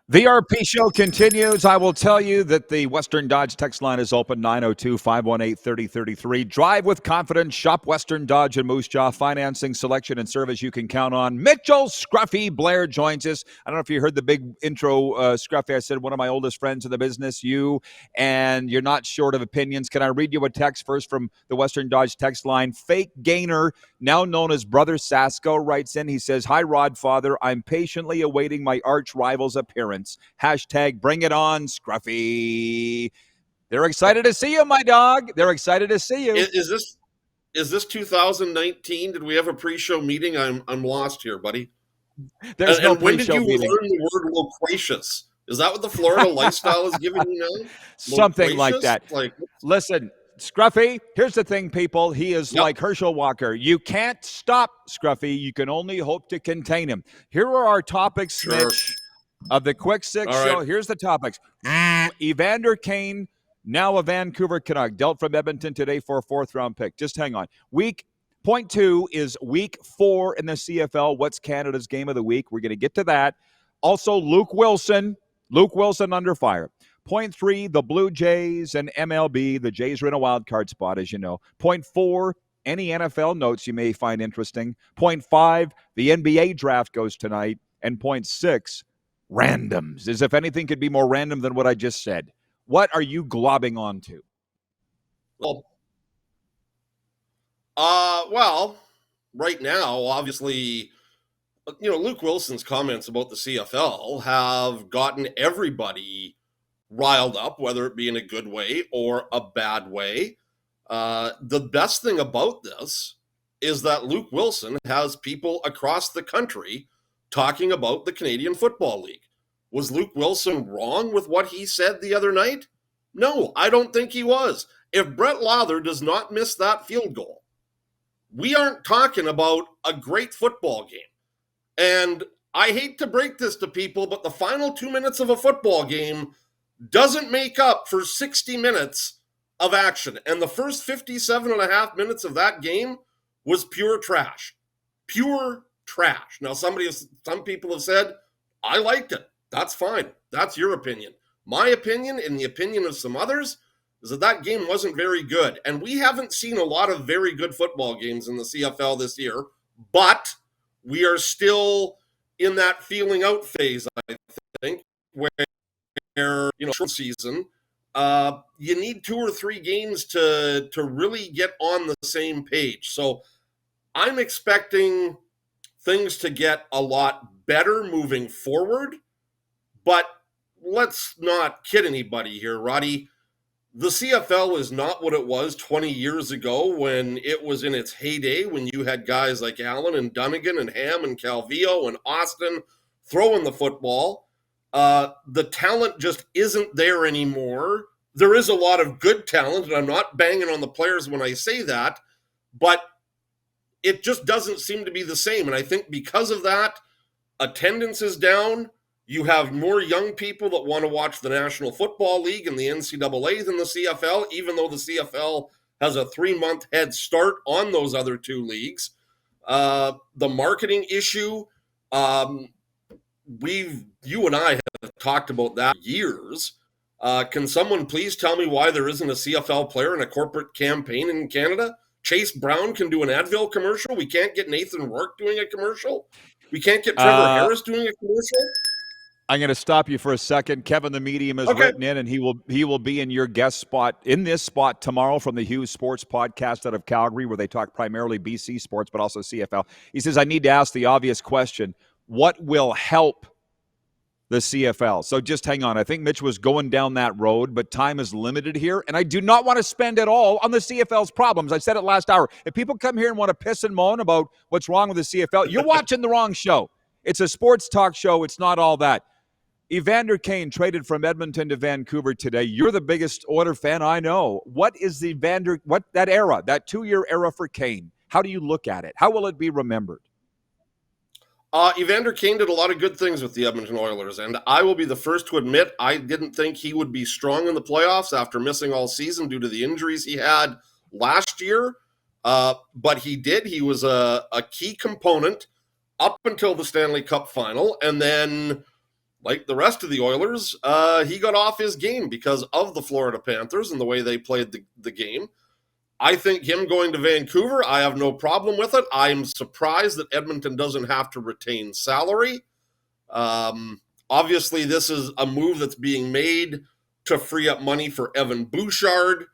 The RP show continues. I will tell you that the Western Dodge text line is open 902-518-3033. Drive with confidence. Shop Western Dodge and Moose Jaw. Financing, selection, and service you can count on. Mitchell Scruffy Blair joins us. I don't know if you heard the big intro, Scruffy. I said one of my oldest friends in the business, you, and you're not short of opinions. Can I read you a text first from the Western Dodge text line? Fake Gainer, now known as Brother Sasko, writes in. He says, "Hi, Rod Father. I'm patiently awaiting my arch rival's appearance. Hashtag bring it on, Scruffy." They're excited to see you, my dog. They're excited to see you. Is this 2019? Did we have a pre-show meeting? I'm lost here, buddy. There's no when did pre-show you meeting. learn the word loquacious? Is that what the Florida lifestyle is giving you now? Something like Loquacious? that. Listen, Scruffy, here's the thing, people. He is like Herschel Walker. You can't stop Scruffy. You can only hope to contain him. Here are our topics, Mitch, of the Quick Six show. Here's the topics. Evander Kane, now a Vancouver Canuck, dealt from Edmonton today for a fourth-round pick. Just hang on. Point 2 is week 4 in the CFL. What's Canada's game of the week? We're going to get to that. Also, Luke Wilson under fire. Point 3, the Blue Jays and MLB. The Jays are in a wild card spot, as you know. Point 4, any NFL notes you may find interesting. Point 5, the NBA draft goes tonight. And point 6, randoms, as if anything could be more random than what I just said. What are you globbing onto? Well, right now, obviously, Luke Wilson's comments about the CFL have gotten everybody riled up, whether it be in a good way or a bad way. The best thing about this is that Luke Wilson has people across the country talking about the Canadian Football League. Was Luke Wilson wrong with what he said the other night? No, I don't think he was. If Brett Lather does not miss that field goal, we aren't talking about a great football game. And I hate to break this to people, but the final 2 minutes of a football game doesn't make up for 60 minutes of action. And the first 57 and a half minutes of that game was pure trash. Pure trash. Now, some people have said, I liked it. That's fine. That's your opinion. My opinion, and the opinion of some others, is that game wasn't very good. And we haven't seen a lot of very good football games in the CFL this year, but we are still in that feeling out phase, I think, where, short season, you need 2 or 3 games to really get on the same page. So I'm expecting things to get a lot better moving forward, but let's not kid anybody here, Roddy. The CFL is not what it was 20 years ago when it was in its heyday, when you had guys like Allen and Dunnigan and Ham and Calvillo and Austin throwing the football. The talent just isn't there anymore. There is a lot of good talent, and I'm not banging on the players when I say that, but it just doesn't seem to be the same. And I think because of that, attendance is down. You have more young people that want to watch the National Football League and the NCAA than the CFL, even though the CFL has a 3-month head start on those other 2 leagues. The marketing issue, you and I have talked about that for years. Can someone please tell me why there isn't a CFL player in a corporate campaign in Canada? Chase Brown can do an Advil commercial. We can't get Nathan Rourke doing a commercial. We can't get Trevor Harris doing a commercial. I'm going to stop you for a second. Kevin the Medium has written in, and he will be in your guest spot, in this spot tomorrow from the Hughes Sports Podcast out of Calgary, where they talk primarily BC sports, but also CFL. He says, I need to ask the obvious question, what will help the CFL? So just hang on. I think Mitch was going down that road, but time is limited here, and I do not want to spend it all on the CFL's problems. I said it last hour. If people come here and want to piss and moan about what's wrong with the CFL, you're watching the wrong show. It's a sports talk show. It's not all that. Evander Kane traded from Edmonton to Vancouver today. You're the biggest Oilers fan I know. What is that era, that 2-year era for Kane? How do you look at it? How will it be remembered? Evander Kane did a lot of good things with the Edmonton Oilers, and I will be the first to admit I didn't think he would be strong in the playoffs after missing all season due to the injuries he had last year. But he did. He was a key component up until the Stanley Cup final, and then like the rest of the Oilers, he got off his game because of the Florida Panthers and the way they played the game. I think him going to Vancouver, I have no problem with it. I'm surprised that Edmonton doesn't have to retain salary. Obviously, this is a move that's being made to free up money for Evan Bouchard.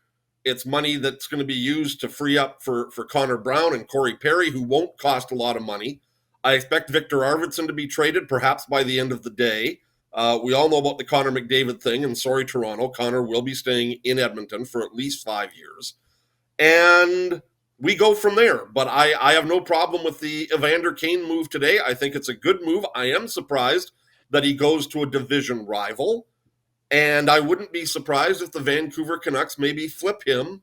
It's money that's going to be used to free up for Connor Brown and Corey Perry, who won't cost a lot of money. I expect Victor Arvidsson to be traded perhaps by the end of the day. We all know about the Connor McDavid thing, and sorry, Toronto, Connor will be staying in Edmonton for at least 5 years. And we go from there. But I have no problem with the Evander Kane move today. I think it's a good move. I am surprised that he goes to a division rival. And I wouldn't be surprised if the Vancouver Canucks maybe flip him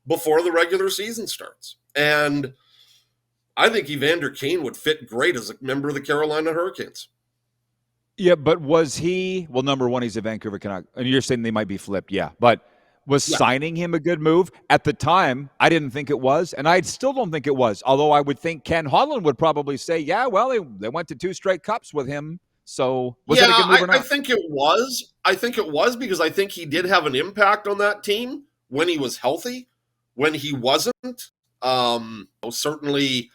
before the regular season starts. And I think Evander Kane would fit great as a member of the Carolina Hurricanes. Yeah, but was he, well, number one, he's a Vancouver Canuck. And you're saying they might be flipped, yeah. But was signing him a good move? At the time, I didn't think it was, and I still don't think it was. Although I would think Ken Holland would probably say, yeah, well, they went to 2 straight cups with him. So was it a good move or not? I think it was. I think it was because I think he did have an impact on that team when he was healthy. When he wasn't, certainly,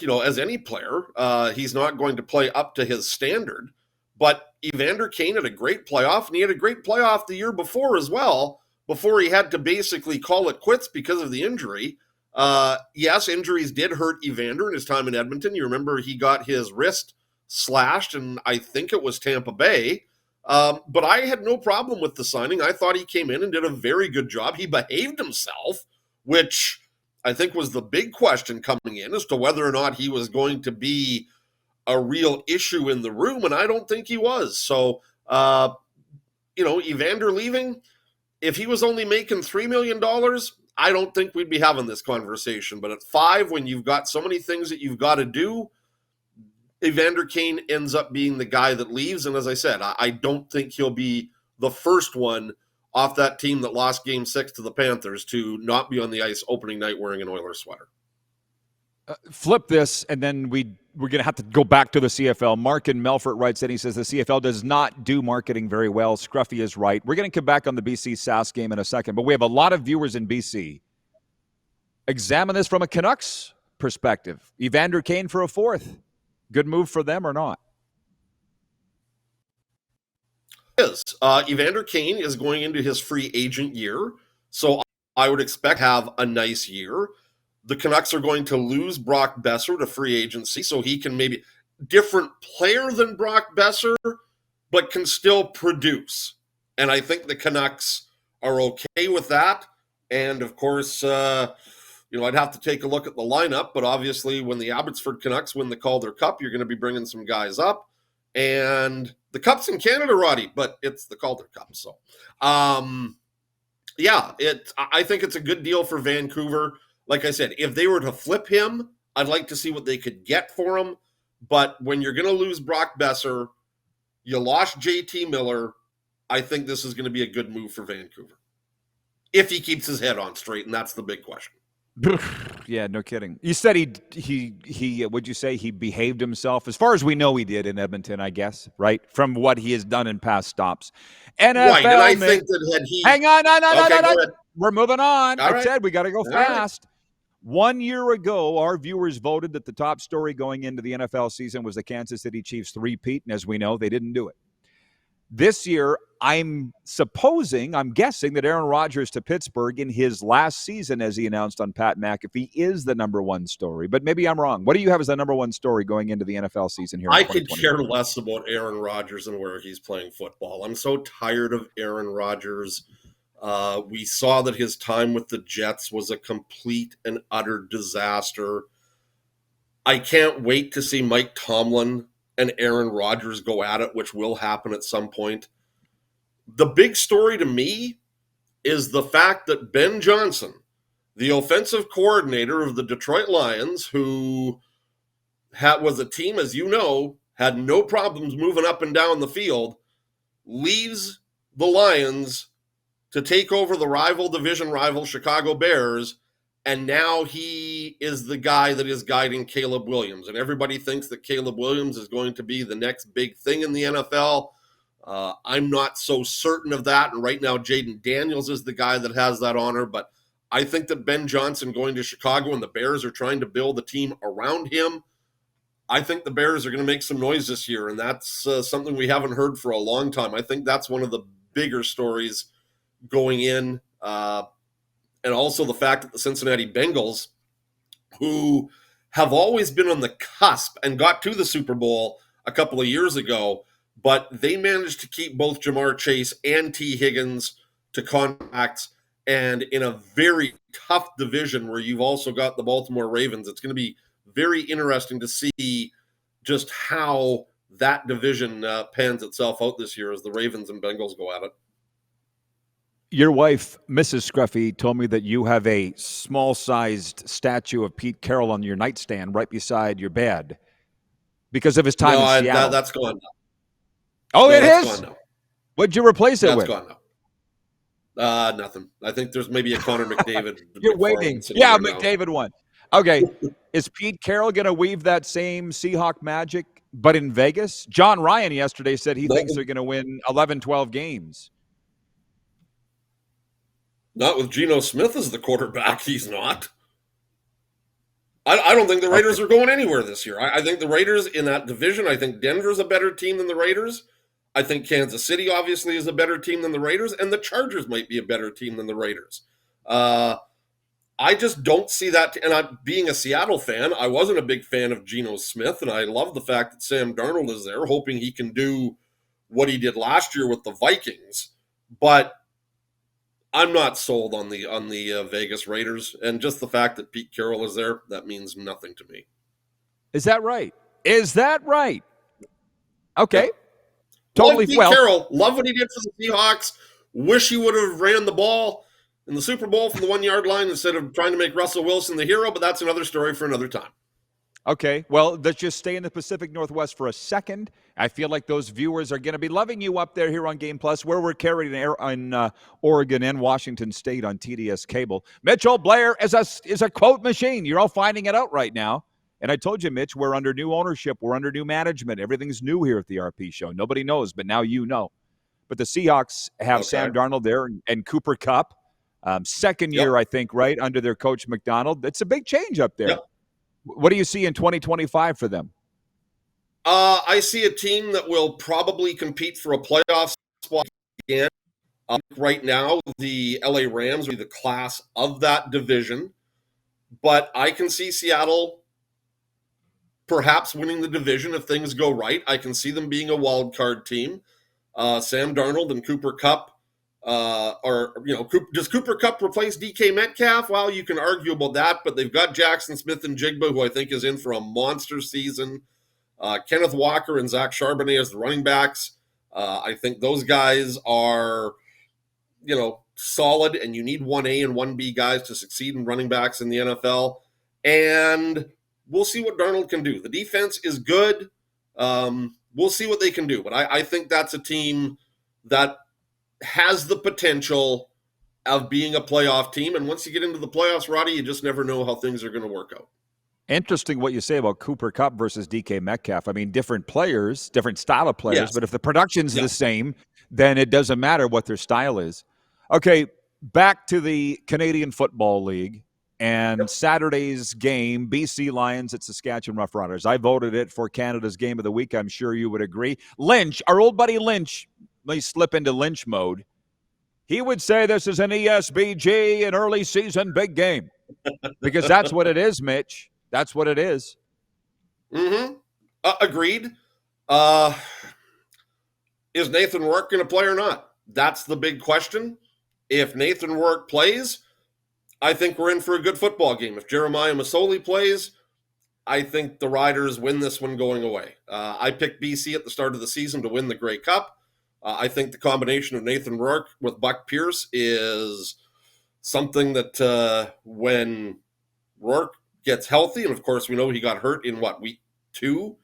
as any player, he's not going to play up to his standard. But Evander Kane had a great playoff, and he had a great playoff the year before as well, before he had to basically call it quits because of the injury. Yes, injuries did hurt Evander in his time in Edmonton. You remember he got his wrist slashed, and I think it was Tampa Bay. But I had no problem with the signing. I thought he came in and did a very good job. He behaved himself, which I think was the big question coming in as to whether or not he was going to be a real issue in the room, and I don't think he was. So, Evander leaving, if he was only making $3 million, I don't think we'd be having this conversation. But at 5, when you've got so many things that you've got to do, Evander Kane ends up being the guy that leaves. And as I said, I don't think he'll be the first one off that team that lost Game 6 to the Panthers to not be on the ice opening night wearing an Oilers sweater. Flip this, and then we're going to have to go back to the CFL. Mark in Melfort writes in, he says the CFL does not do marketing very well. Scruffy is right. We're going to come back on the BC Sask game in a second, but we have a lot of viewers in BC. Examine this from a Canucks perspective. Evander Kane for a 4th. Good move for them or not? Evander Kane is going into his free agent year, so I would expect to have a nice year. The Canucks are going to lose Brock Besser to free agency, so he can maybe different player than Brock Besser, but can still produce. And I think the Canucks are okay with that. And of course, I'd have to take a look at the lineup, but obviously when the Abbotsford Canucks win the Calder Cup, you're going to be bringing some guys up. And the Cup's in Canada, Roddy, but it's the Calder Cup. So, I think it's a good deal for Vancouver. Like I said, if they were to flip him, I'd like to see what they could get for him. But when you're going to lose Brock Besser, you lost JT Miller, I think this is going to be a good move for Vancouver. If he keeps his head on straight, and that's the big question. Yeah, no kidding. You said he would you say he behaved himself? As far as we know, he did in Edmonton, I guess, right? From what he has done in past stops. NFL, right, and I think that had he... Hang on, no. We're moving on. All I right. said we got to go fast. Right. 1 year ago, our viewers voted that the top story going into the NFL season was the Kansas City Chiefs three-peat, and as we know, they didn't do it. This year, I'm guessing that Aaron Rodgers to Pittsburgh in his last season, as he announced on Pat McAfee, is the number one story. But maybe I'm wrong. What do you have as the number one story going into the NFL season here? I could care less about Aaron Rodgers and where he's playing football. I'm so tired of Aaron Rodgers. We saw that his time with the Jets was a complete and utter disaster. I can't wait to see Mike Tomlin and Aaron Rodgers go at it, which will happen at some point. The big story to me is the fact that Ben Johnson, the offensive coordinator of the Detroit Lions, who was a team, as you know, had no problems moving up and down the field, leaves the Lions to take over the division rival Chicago Bears And now he is the guy that is guiding Caleb Williams. And everybody thinks that Caleb Williams is going to be the next big thing in the NFL. I'm not so certain of that. And right now, Jaden Daniels is the guy that has that honor. But I think that Ben Johnson going to Chicago and the Bears are trying to build a team around him. I think the Bears are going to make some noise this year. And that's something we haven't heard for a long time. I think that's one of the bigger stories going in. And also the fact that the Cincinnati Bengals, who have always been on the cusp and got to the Super Bowl a couple of years ago, but they managed to keep both Jamar Chase and T. Higgins to contracts. And in a very tough division where you've also got the Baltimore Ravens, it's going to be very interesting to see just how that division pans itself out this year as the Ravens and Bengals go at it. Your wife, Mrs. Scruffy, told me that you have a small-sized statue of Pete Carroll on your nightstand right beside your bed because of his time in Seattle. That's gone now. Oh, no, it is? Gone now. What'd you replace it with? That's gone now. Nothing. I think there's maybe a Connor McDavid. You're waiting. Yeah, McDavid one. Okay. Is Pete Carroll going to weave that same Seahawk magic, but in Vegas? John Ryan yesterday said he thinks they're going to win 11, 12 games. Not with Geno Smith as the quarterback. He's not. I don't think the Raiders are going anywhere this year. I think the Raiders in that division, I think Denver's a better team than the Raiders. I think Kansas City obviously is a better team than the Raiders, and the Chargers might be a better team than the Raiders. I just don't see that. And being a Seattle fan, I wasn't a big fan of Geno Smith, and I love the fact that Sam Darnold is there, hoping he can do what he did last year with the Vikings. But I'm not sold on the Vegas Raiders, and just the fact that Pete Carroll is there, that means nothing to me. Is that right? Okay. Yeah. Totally. Pete Carroll, love what he did for the Seahawks. Wish he would have ran the ball in the Super Bowl from the 1 yard line instead of trying to make Russell Wilson the hero, but that's another story for another time. Okay, well, let's just stay in the Pacific Northwest for a second. I feel like those viewers are going to be loving you up there here on Game Plus, where we're carried in Oregon and Washington State on TDS cable. Mitchell Blair is a quote machine. You're all finding it out right now. And I told you, Mitch, we're under new ownership. We're under new management. Everything's new here at the RP Show. Nobody knows, but now you know. But the Seahawks have Sam Darnold there and Cooper Kupp. Second year, I think, right, under their coach McDonald. It's a big change up there. Yep. What do you see in 2025 for them? I see a team that will probably compete for a playoff spot again. Right now, the LA Rams will be the class of that division. But I can see Seattle perhaps winning the division if things go right. I can see them being a wild card team. Sam Darnold and Cooper Kupp. Does Cooper Kupp replace DK Metcalf? Well, you can argue about that, but they've got Jackson Smith and Jigba, who I think is in for a monster season. Kenneth Walker and Zach Charbonnet as the running backs. I think those guys are, solid, and you need 1A and 1B guys to succeed in running backs in the NFL. And we'll see what Darnold can do. The defense is good. We'll see what they can do. But I think that's a team that has the potential of being a playoff team. And once you get into the playoffs, Roddy, you just never know how things are going to work out. Interesting what you say about Cooper Kupp versus DK Metcalf. I mean, different players, different style of players, yes. But if the production's the same, then it doesn't matter what their style is. Okay, back to the Canadian Football League and Saturday's game, BC Lions at Saskatchewan Roughriders. I voted it for Canada's Game of the Week. I'm sure you would agree. Lynch, our old buddy Lynch, let me slip into Lynch mode. He would say this is an ESBG, an early season big game. Because that's what it is, Mitch. That's what it is. Mm-hmm. Agreed. Is Nathan Rourke going to play or not? That's the big question. If Nathan Rourke plays, I think we're in for a good football game. If Jeremiah Masoli plays, I think the Riders win this one going away. I picked BC at the start of the season to win the Grey Cup. I think the combination of Nathan Rourke with Buck Pierce is something that when Rourke gets healthy, and of course we know he got hurt in week 2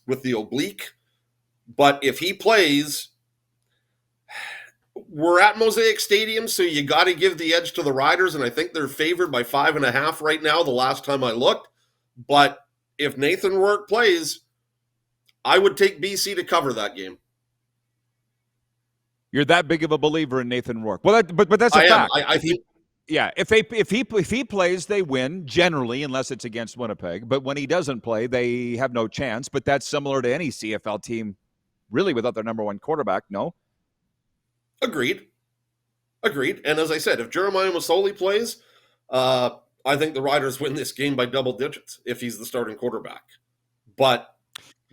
with the oblique. But if he plays, we're at Mosaic Stadium, so you got to give the edge to the Riders, and I think they're favored by 5.5 right now, the last time I looked. But if Nathan Rourke plays, I would take BC to cover that game. You're that big of a believer in Nathan Rourke. Well, but that's a fact. I think. Yeah, if he plays, they win generally, unless it's against Winnipeg. But when he doesn't play, they have no chance. But that's similar to any CFL team, really, without their number one quarterback. No. Agreed. And as I said, if Jeremiah Masoli plays, I think the Riders win this game by double digits if he's the starting quarterback. But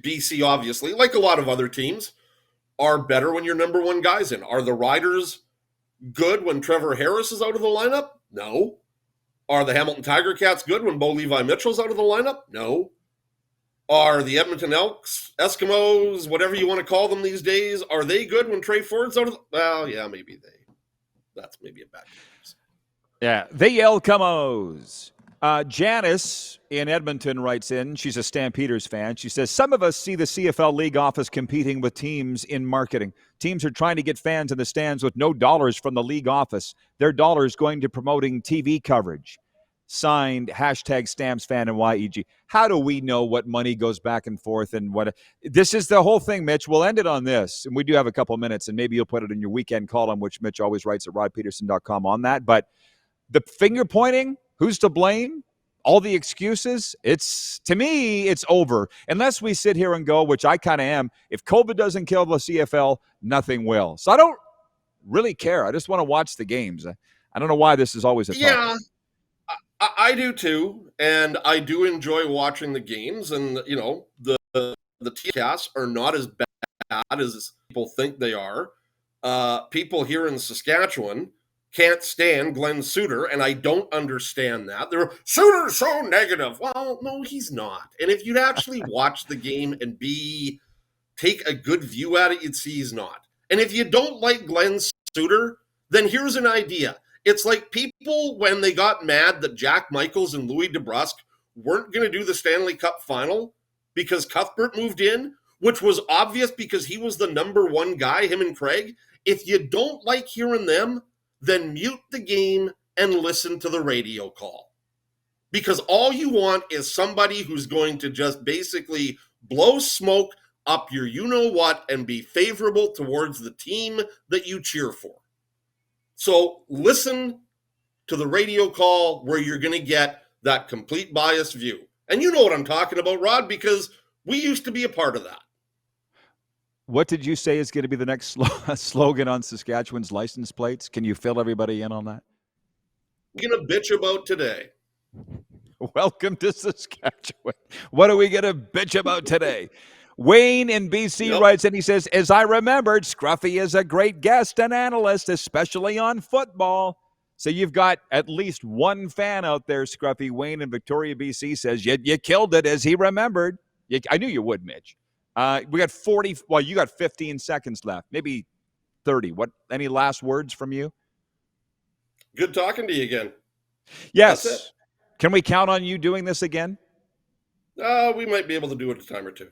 BC, obviously, like a lot of other teams, are better when your number one guy's in. Are the Riders good when Trevor Harris is out of the lineup? No. Are the Hamilton Tiger Cats good when Bo Levi Mitchell's out of the lineup? No. Are the Edmonton Elks, Eskimos, whatever you want to call them these days, are they good when Trey Ford's out of the... Well, yeah, maybe that's maybe a bad case. Yeah, the Elkamos. Janice in Edmonton writes in. She's a Stampeders fan. She says, some of us see the CFL league office competing with teams in marketing. Teams are trying to get fans in the stands with no dollars from the league office. Their dollars going to promoting TV coverage. Signed, #StampsFan and YEG. How do we know what money goes back and forth and what? This is the whole thing, Mitch. We'll end it on this. And we do have a couple minutes, and maybe you'll put it in your weekend column, which Mitch always writes at rodpedersen.com on that. But the finger pointing, who's to blame? All the excuses, to me, it's over. Unless we sit here and go, which I kind of am, if COVID doesn't kill the CFL, nothing will. So I don't really care. I just want to watch the games. I don't know why this is always a topic. Yeah, I do too. And I do enjoy watching the games. And, you know, the TCasts are not as bad as people think they are. People here in Saskatchewan can't stand Glenn Suter, and I don't understand that. Suter's so negative. Well, no, he's not. And if you'd actually watch the game and take a good view at it, you'd see he's not. And if you don't like Glenn Suter, then here's an idea. It's like people, when they got mad that Jack Michaels and Louis DeBrusque weren't going to do the Stanley Cup final because Cuthbert moved in, which was obvious because he was the number one guy, him and Craig. If you don't like hearing them, then mute the game and listen to the radio call. Because all you want is somebody who's going to just basically blow smoke up your you-know-what and be favorable towards the team that you cheer for. So listen to the radio call where you're going to get that complete biased view. And you know what I'm talking about, Rod, because we used to be a part of that. What did you say is going to be the next slogan on Saskatchewan's license plates? Can you fill everybody in on that? We're going to bitch about today. Welcome to Saskatchewan. What are we going to bitch about today? Wayne in BC writes, and he says, as I remembered, Scruffy is a great guest and analyst, especially on football. So you've got at least one fan out there, Scruffy. Wayne in Victoria, BC says, you killed it as he remembered. I knew you would, Mitch. We got 40. Well, you got 15 seconds left, maybe 30. Any last words from you? Good talking to you again. Yes. Can we count on you doing this again? We might be able to do it a time or two.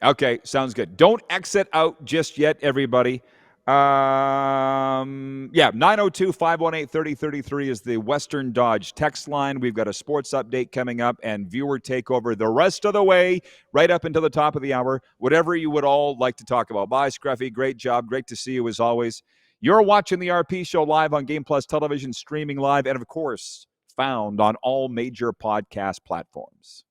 Okay, sounds good. Don't exit out just yet, everybody. 902-518-3033 is the Western Dodge text line. We've got a sports update coming up and viewer takeover the rest of the way, right up until the top of the hour. Whatever you would all like to talk about. Bye, Scruffy. Great job. Great to see you as always. You're watching the RP Show live on Game Plus Television, streaming live, and of course, found on all major podcast platforms.